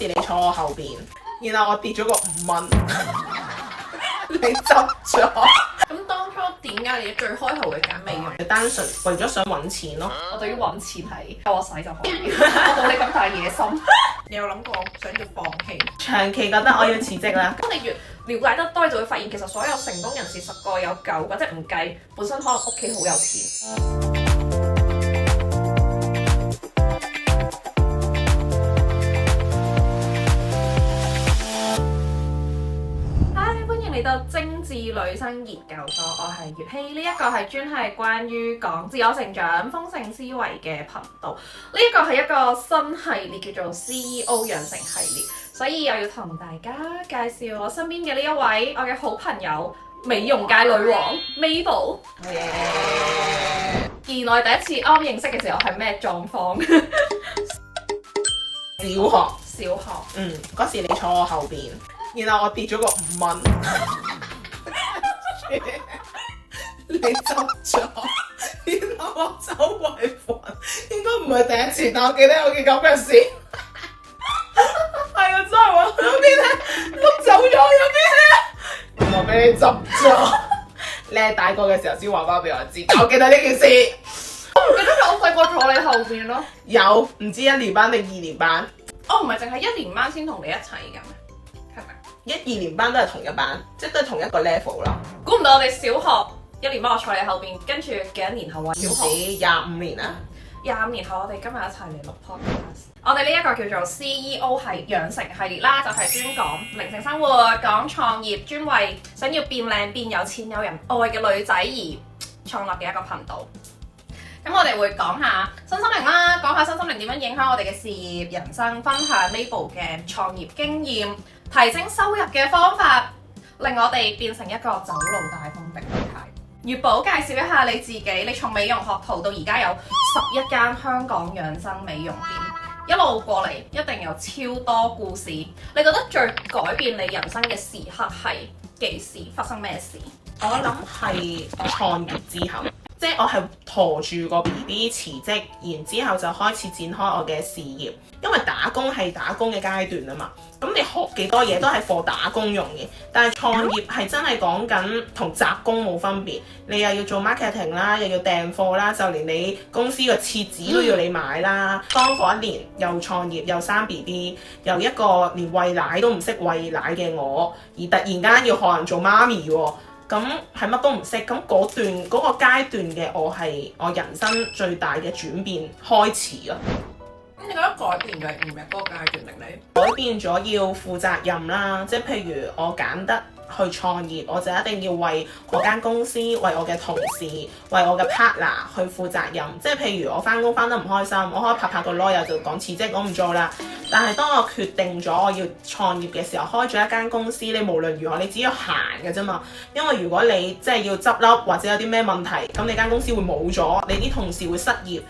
你坐我後邊，然後我跌咗個5蚊，你執咗。咁當初點解你最開頭會揀美容？單純為咗想揾錢咯。我對於揾錢係夠我使就可以，我冇你咁大野心。你有諗過想要放棄？長期覺得我要辭職啦。咁你越了解得多，你就會發現其實所有成功人士10個有9個，即係唔計本身可能屋企好有錢。嚟到精緻女生研究所，我係月希，呢一個係專係關於講自我成長、豐盛思維嘅頻道。呢一個係一個新系列，叫做 CEO 養成系列，所以又要同大家介紹我身邊嘅呢一位我嘅好朋友，美容界女王 Mabel。而我哋第一次啱認識嘅時候係咩狀況？小學。嗰時你坐我後邊，然後我跌咗個5蚊，你執咗，然後我周圍揾，應該唔係第一次，但我記得有件咁嘅事。係啊，真係揾有邊咧碌走咗，有邊咧，原來俾你執咗。你係大個嘅時候先話翻俾我知，但我記得呢件事。我唔記得咗，我細個坐你後邊咯。有唔知1年班定2年班？我唔係淨係1年班先同你一齊㗎咩？係咪1、2年班都係同一班，即係都係同一個 level 啦。估唔到我哋小學1年班我坐你後邊，跟住幾多年後啊？小學25年啦。 25年後我哋今日一齊嚟錄 podcast。我哋呢一個叫做 CEO 係養成系列啦，就係專講靈性生活、講創業，專為想要變靚、變有錢、有人愛嘅女仔而創立嘅一個頻道。咁我哋會講下身心靈啦，講下身心靈點樣影響我哋嘅事業、人生，分享 Mabel 嘅創業經驗，提升收入嘅方法，令我哋變成一個走路大風的女孩。月寶介紹一下你自己，你從美容學徒到而家有11間香港養生美容店，一路過嚟一定有超多故事。你覺得最改變你人生嘅時刻係幾時？發生咩事？我諗係創業之後，即係我係陀住個 BB 辭職，然之後就開始展開我嘅事業。因為打工係打工嘅階段啊嘛，咁你學幾多嘢都係課打工用嘅。但係創業係真係講緊同雜工冇分別，你又要做 marketing 啦，又要訂貨啦，就連你公司嘅廁紙都要你買啦。當嗰一年又創業又生 BB，由一個連餵奶都唔識餵奶嘅我，而突然間要學人做媽咪喎。咁係乜都唔識，咁嗰個階段嘅我係我人生最大嘅轉變開始啊！咁你覺得改變嘅係咩嗰個階段令你？改變咗要負責任啦，即係譬如我揀得去創業，我就一定要為我間公司、為我嘅同事、為我嘅 partner 去負責任。即係譬如我翻工翻得唔開心，我可以拍個籮柚就講辭職，我唔做啦。但係當我決定咗我要創業嘅時候，開咗一間公司，你無論如何你只要行嘅啫嘛。因為如果你即係要執笠或者有啲咩問題，咁你間公司會冇咗，你啲同事會失業，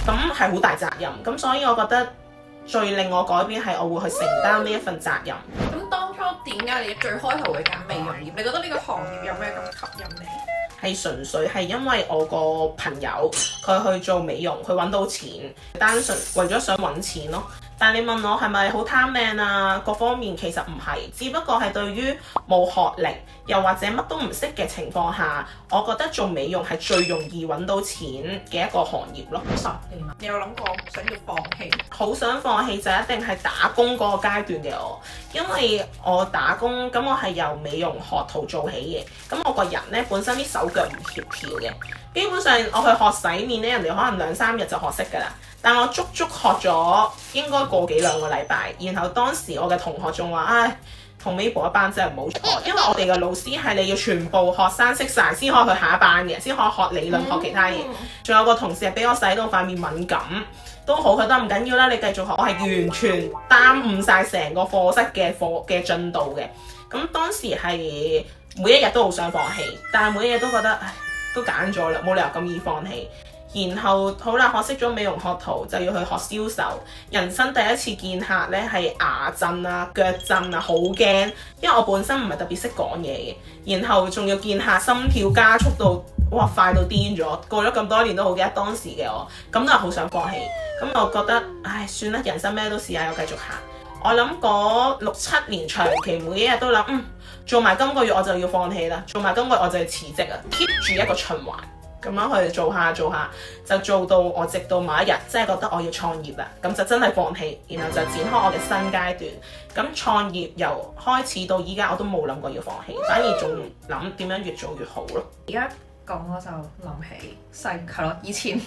咁係好大責任。咁所以我覺得最令我改變係我會去承擔呢一份責任。咁當初點解你最開頭會揀美容業？你覺得呢個行業有咩咁吸引你？係純粹係因為我個朋友佢去做美容，佢揾到錢，單純為咗想揾錢咯。但係你問我係咪好貪命啊？各方面其實唔係，只不過係對於冇學歷又或者乜都唔識嘅情況下，我覺得做美容係最容易揾到錢嘅一個行業咯。10年，你有諗過想要放棄？好想放棄就一定係打工嗰個階段嘅我，因為我打工咁我係由美容學徒做起嘅，咁我個人呢，本身啲手腳唔協調嘅，基本上我去學洗面呢，人哋可能2-3日就學識㗎啦。但我足足學咗應該個幾2個禮拜，然後當時我嘅同學仲話：唉，同 Mabel 一班真係唔好學，因為我哋嘅老師係你要全部學生識晒先可以去下一班嘅，先可以學理論學其他嘢。仲有個同事係俾我洗到塊面敏感，都好，佢都唔緊要啦，你繼續學。我係完全耽誤晒成個課室嘅進度嘅。咁當時係每一日都好想放棄，但係每一日都覺得唉，都揀咗啦，冇理由咁易放棄。然後好啦，學識咗美容學徒就要去學銷售。人生第一次見客呢係牙震啊、腳震啊，好驚，因為我本身唔係特別識講嘢嘅。然後仲要見客，心跳加速到哇快到癲咗。過咗咁多年都好記得當時嘅我，咁都係好想放棄。咁我覺得唉算啦，人生咩都試下，又繼續行。我諗嗰6-7年長期每一日都諗，做埋今個月我就要放棄啦，做埋今個月我就要辭職啊，keep 住一個循環咁樣去做下，就做到我直到某一日真係覺得我要創業啦，咁就真係放棄，然後就展開我嘅新階段。咁創業由開始到依家我都冇諗過要放棄，反而仲諗點樣越做越好咯。而家講我就諗起係咯，以前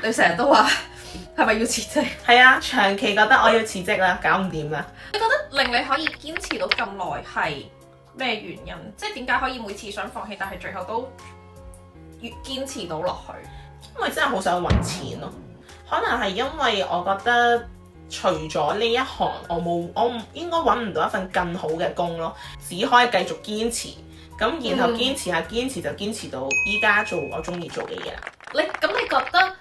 你成日都話係咪要辭職？係啊，長期覺得我要辭職啦，搞唔掂啦。你覺得令你可以堅持到咁耐係咩原因？即係點解可以每次想放棄，但係最後都越堅持到落去？因為真係好想揾錢咯，可能係因為我覺得除咗呢一行，我應該揾唔到一份更好嘅工咯，只可以繼續堅持，咁然後堅持下堅持就堅持到依家做我中意做嘅嘢啦。你覺得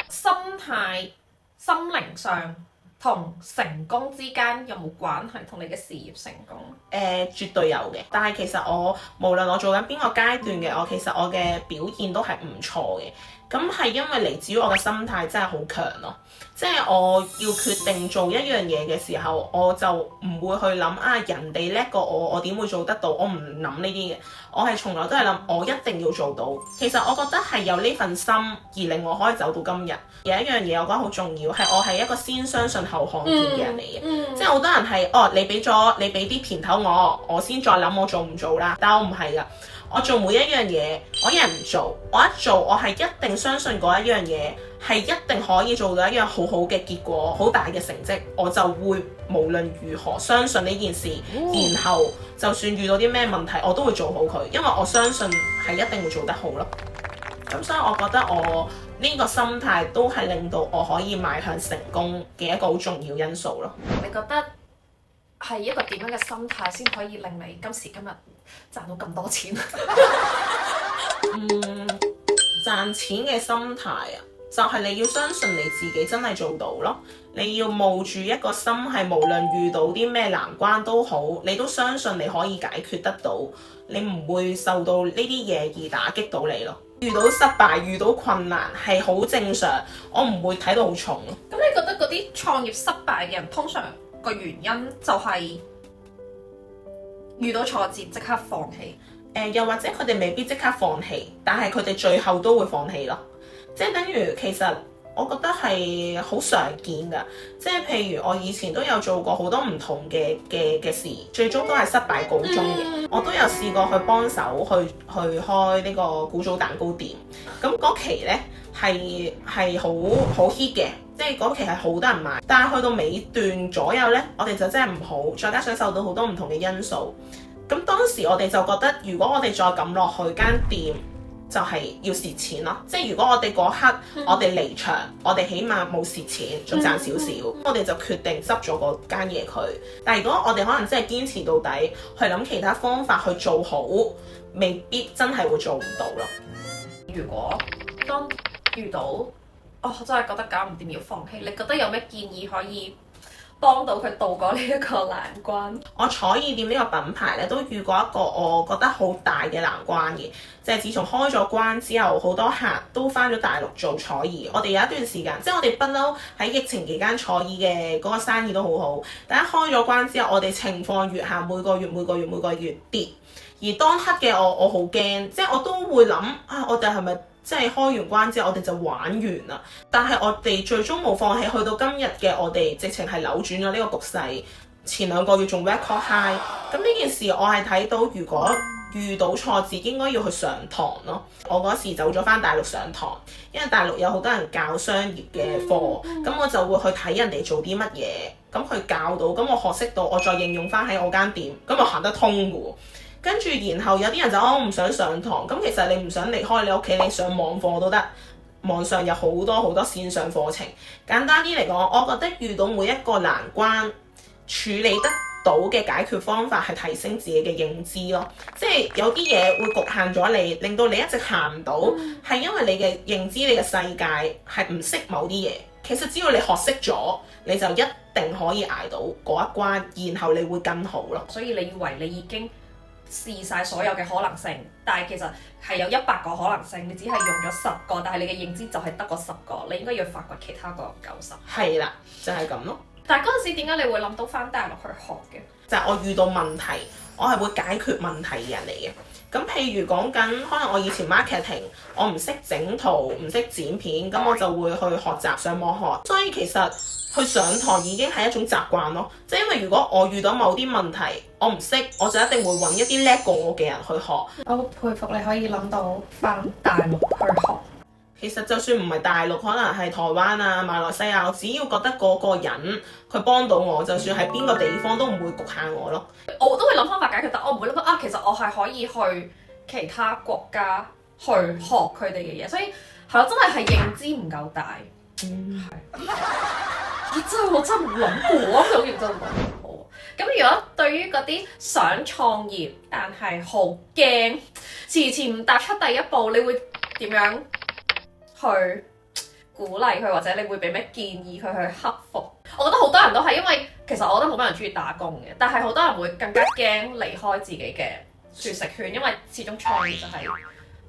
心態、心靈上同成功之間有冇關係？同你嘅事業成功？絕對有嘅，但係其實我無論我做緊邊個階段嘅，其實我嘅表現都係唔錯嘅。咁係因為嚟自於我嘅心態真係好強咯，即係我要決定做一樣嘢嘅時候，我就唔會去諗人哋叻過我點會做得到？我唔諗呢啲嘅，我係從來都係諗我一定要做到。其實我覺得係有呢份心而令我可以走到今日。有一樣嘢我覺得好重要，係我係一個先相信後看見嘅人嚟嘅，即係好多人係你俾啲甜頭我先再諗我做唔做啦，但我唔係噶。我做每一樣嘢，我一日唔做，我一做，我係一定相信嗰一樣嘢係一定可以做到一樣好好嘅結果，好大嘅成績，我就會無論如何相信呢件事，然後就算遇到啲咩問題，我都會做好佢，因為我相信係一定會做得好咯。咁所以我覺得我呢個心態都係令到我可以邁向成功嘅一個好重要因素咯。你覺得係一個點樣嘅心態先可以令你今時今日賺到咁多錢？賺錢嘅心態啊，就係你要相信你自己真係做到咯。你要冒住一個心係無論遇到啲咩難關都好，你都相信你可以解決得到，你唔會受到呢啲嘢而打擊到你咯。遇到失敗、遇到困難係好正常，我唔會睇到好重咯。咁你覺得嗰啲創業失敗嘅人，通常個原因就係遇到挫折即刻放棄？又或者佢哋未必即刻放棄，但係佢哋最後都會放棄咯。即係等於其實我覺得係好常見㗎。即係譬如我以前都有做過好多唔同嘅事，最終都係失敗告終嘅。我都有試過去幫手去開呢個古早蛋糕店。咁嗰期呢係好 hit 嘅，即係嗰期係好多人買。但係去到尾段左右呢，我哋就真係唔好，再加上受到好多唔同嘅因素。咁當時我哋就覺得，如果我哋再咁落去間店，就係要蝕錢咯。即係如果我哋嗰刻我哋離場，我哋起碼冇蝕錢，仲賺少少，我哋就決定執咗嗰間嘢佢。但係如果我哋可能真係堅持到底，去諗其他方法去做好，未必真係會做唔到咯。如果當遇到我真係覺得搞唔掂要放棄，你覺得有咩建議可以幫到佢渡過呢一個難關？我彩意店呢個品牌咧都遇過一個我覺得好大嘅難關嘅，即係自從開咗關之後，好多客都返咗大陸做彩意。我哋有一段時間，即係我哋不嬲喺疫情期間彩意嘅嗰個生意都好好，但一開咗關之後，我哋情況越下每個月跌。而當刻嘅我好驚，即係我都會諗我哋係咪即係開完關之後我哋就玩完啦？但係我哋最終冇放棄，去到今日嘅我哋直情係扭轉咗呢個局勢。前2個月仲 record high， 咁呢件事我係睇到，如果遇到挫折應該要去上堂咯。我嗰時走咗返大陸上堂，因為大陸有好多人教商業嘅課，咁我就會去睇人哋做啲乜嘢，咁佢教到，咁我學識到，我再應用返喺我間店，咁我行得通嘅喎。跟住然後有啲人就我唔想上堂，咁其實你唔想離開你屋企，你上網課都得。網上有好多線上課程。簡單啲嚟講，我覺得遇到每一個難關，處理得到嘅解決方法係提升自己嘅認知咯。即係有啲嘢會局限咗你，令到你一直行唔到，係因為你嘅認知、你嘅世界係唔識某啲嘢。其實只要你學識咗，你就一定可以捱到嗰一關，然後你會更好咯。所以你以為你已經試晒所有嘅可能性，但係其實係有100個可能性，你只係用咗10個，但係你嘅認知就係得個10個，你應該要發掘其他個90。係啦，就係咁咯。但係嗰陣時點解你會諗到翻大陸去學嘅？就係我遇到問題，我係會解決問題嘅人嚟嘅。咁譬如講緊，可能我以前 marketing，我唔識整圖，唔識剪片，咁我就會去學習上網學。所以其實去上堂已經係一種習慣咯。即係因為如果我遇到某啲問題，我唔識，我就一定會揾一啲叻過我嘅人去學。我好佩服你可以諗到翻大陸去學。其實就算唔係大陸，可能係台灣啊、馬來西亞，我只要覺得嗰個人佢幫到我，就算喺邊個地方都唔會局限我咯。我都會諗方法解決，但我唔會諗到啊，其實我係可以去其他國家去學佢哋嘅嘢，所以係咯，真係認知唔夠大。我真係冇諗過啊！好認真諗過。咁如果對於嗰啲想創業但係好驚、遲遲唔踏出第一步，你會點樣去鼓勵佢，或者你會俾咩建議佢去克服？我覺得好多人都係因為其實我覺得好多人中意打工嘅，但係好多人會更加驚離開自己嘅舒適圈，因為始終創業就係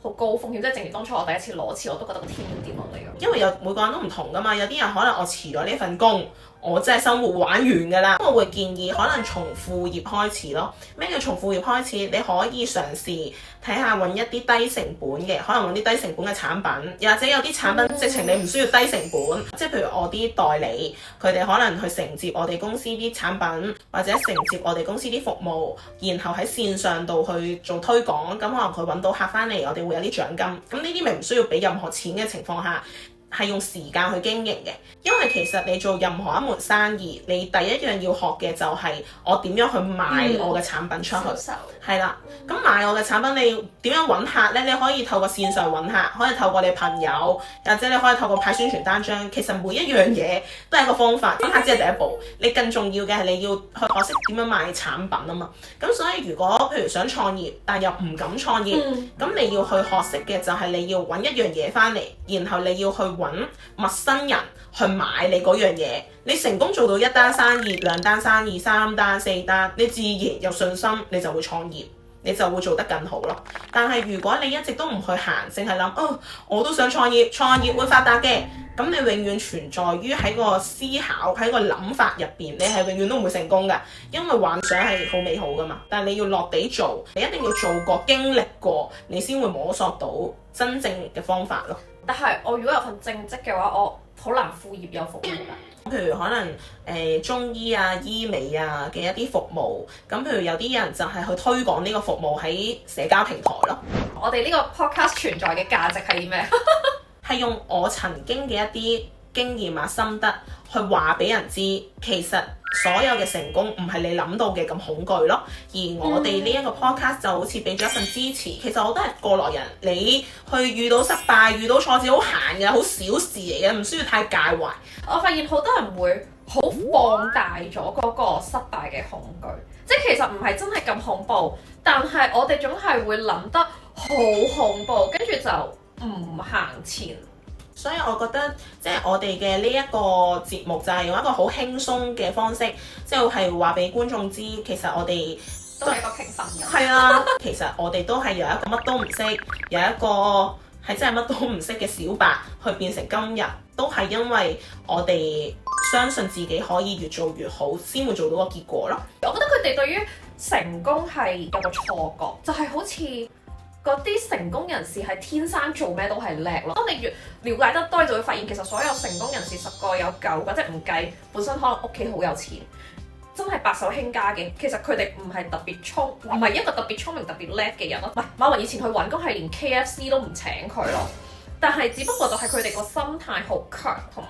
好高風險。即係正如當初我第一次攞錢，我都覺得個天要跌落嚟咁。因為每個人都唔同噶嘛，有啲人可能我辭咗呢份工，我真係生活玩完㗎啦。我會建議可能從副業開始咯。咩叫從副業開始？你可以嘗試睇下揾一啲低成本嘅，可能揾啲低成本嘅產品，又或者有啲產品直情你唔需要低成本，即係譬如我啲代理，佢哋可能去承接我哋公司啲產品，或者承接我哋公司啲服務，然後喺線上度去做推廣，咁可能佢揾到客翻嚟，我哋會有啲獎金。咁呢啲咪唔需要俾任何錢嘅情況下，係用時間去經營嘅。因為其實你做任何一門生意，你第一樣要學嘅就係我點樣去賣我嘅產品出去。係啦，咁賣我嘅產品，你點樣揾客呢？你可以透過線上揾客，可以透過你朋友，或者你可以透過派宣傳單張。其實每一樣嘢都係一個方法，揾客只係第一步。你更重要嘅係你要去學識點樣賣產品啊嘛。咁所以如果譬如想創業，但又唔敢創業，咁你要去學識嘅就係你要揾一樣嘢翻嚟，然後你要去揾陌生人去買你嗰樣嘢。你成功做到一單生意、兩單生意、三單、四單，你自然有信心，你就會創業，你就會做得更好咯。但係如果你一直都唔去行，淨係諗我都想創業，創業會發達嘅，咁你永遠存在於喺個思考、喺個諗法入邊，你係永遠都唔會成功㗎。因為幻想係好美好㗎嘛，但係你要落地做，你一定要做過、經歷過，你先會摸索到真正嘅方法咯。但係我如果有份正職嘅話，我好難副業有服務㗎。譬如可能中醫啊、醫美啊嘅一啲服務，咁譬如有啲人就係去推廣呢個服務喺社交平台咯。我哋呢個 podcast 存在嘅價值係啲咩？係用我曾經嘅一啲經驗啊、心得去話俾人知，其實所有嘅成功唔係你諗到嘅咁恐懼咯。而我哋呢一個 podcast 就好似俾咗一份支持。其實我都係過來人，你去遇到失敗、遇到挫折好閒嘅，好小事嚟嘅，唔需要太介懷。我發現好多人會好放大咗嗰個失敗嘅恐懼，即係其實唔係真係咁恐怖，但係我哋總係會諗得好恐怖，跟住就唔行前。所以我覺得即係我哋嘅呢一個節目就係用一個好輕鬆嘅方式，即係話俾觀眾知，其實我哋都係一個平凡人。係啊，其實我哋都係由一個乜都唔識，由一個係真係乜都唔識嘅小白，去變成今日，都係因為我哋相信自己可以越做越好，先會做到個結果咯。我覺得佢哋對於成功係有個錯覺，就係好似嗰啲成功人士係天生做咩都係叻咯。當你越了解得多，你就會發現其實所有成功人士10個有9個，即係唔計本身可能屋企好有錢，真係白手興家嘅。其實佢哋唔係特別唔係一個特別聰明、特別叻嘅人咯。唔係馬雲以前去揾工係連 KFC 都唔請佢咯。但係只不過就係佢哋個心態好強，同埋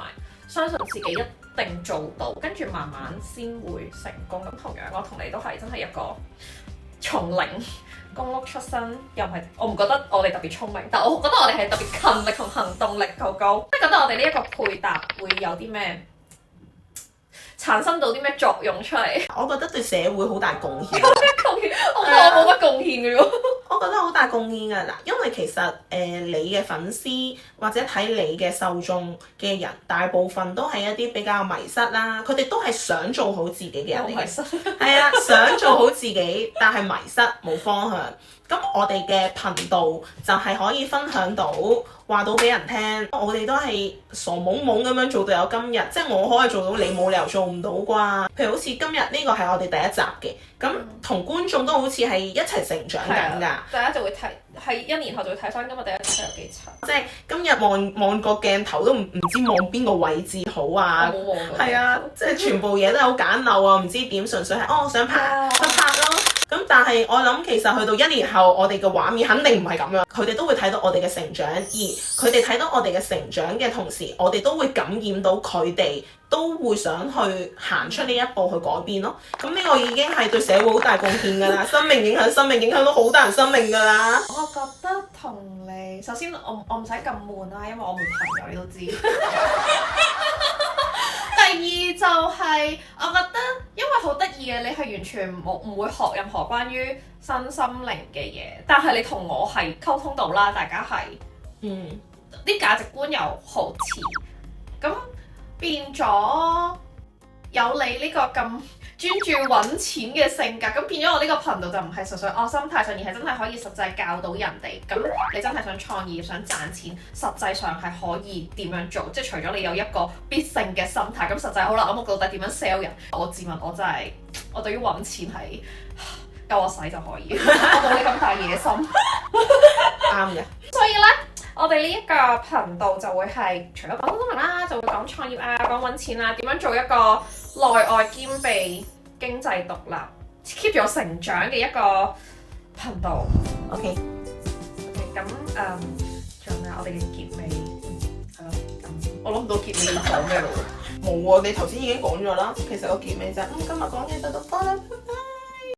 相信自己一定做到，跟住慢慢先會成功。咁同樣我同你都係真係一個從零公屋出身，又唔係我唔覺得我哋特別聰明，但我覺得我哋係特別勤力同行動力夠高。即係覺得我哋呢一個配搭會有啲咩產生到啲咩作用出嚟？我覺得對社會好大貢獻。有咩貢獻？我冇乜貢獻嘅喎。我覺得好大貢獻㗎嗱，因為其實你嘅粉絲或者睇你嘅受眾嘅人，大部分都係一啲比較迷失啦，佢哋都係想做好自己嘅人嚟嘅。係啊，想做好自己，但係迷失冇方向。咁我哋嘅頻道就係可以分享到話到俾人聽，我哋都係傻懵懵咁樣做到有今日，即係我可以做到，你冇理由做唔到啩？譬如好似今日呢個係我哋第一集嘅，咁同觀眾都好似係一齊成長緊㗎。大家就會睇，係1年後就會睇翻今日第一集有幾柒。即係今日望個鏡頭都唔知望邊個位置好啊！我冇望過。係啊，即係全部嘢都係好簡陋啊，唔知點，純粹係想拍就拍咯。咁但係我諗其實去到1年後，我哋嘅畫面肯定唔係咁樣，佢哋都會睇到我哋嘅成長，而佢哋睇到我哋嘅成長嘅同時，我哋都會感染到佢哋，都會想去行出呢一步去改變咯。咁呢個已經係對社會好大貢獻㗎啦，生命影響到好多人生命㗎啦。我覺得同你，首先我唔使咁悶啦，因為我冇朋友，你都知。第二就係、我覺得，因為好得意嘅，你係完全唔會學任何關於身心靈嘅嘢，但係你同我係溝通到啦，大家係啲價值觀又好似，咁變咗有你呢個咁專注揾錢嘅性格，咁變咗我呢個頻道就唔係純粹心態上，而係真係可以實際教到人哋。咁你真係想創業、想賺錢，實際上係可以點樣做？即係除咗你有一個必勝嘅心態，咁實際好啦，咁我到底點樣 sell 人？我自問我真係，我對於揾錢係夠我使就可以，我冇你咁大野心。啱嘅。所以呢，我哋呢一個頻道就會係除咗講新聞啦，就會講創業啊，講揾錢啊，點樣做一個內外兼備、經濟獨立、keep 住我成長嘅一個頻道。OK，咁仲有我哋嘅結尾係咯。咁我諗唔到結尾要講咩咯喎。冇喎，你頭先已經講咗啦。其實個結尾就係今日講嘢就到多啦。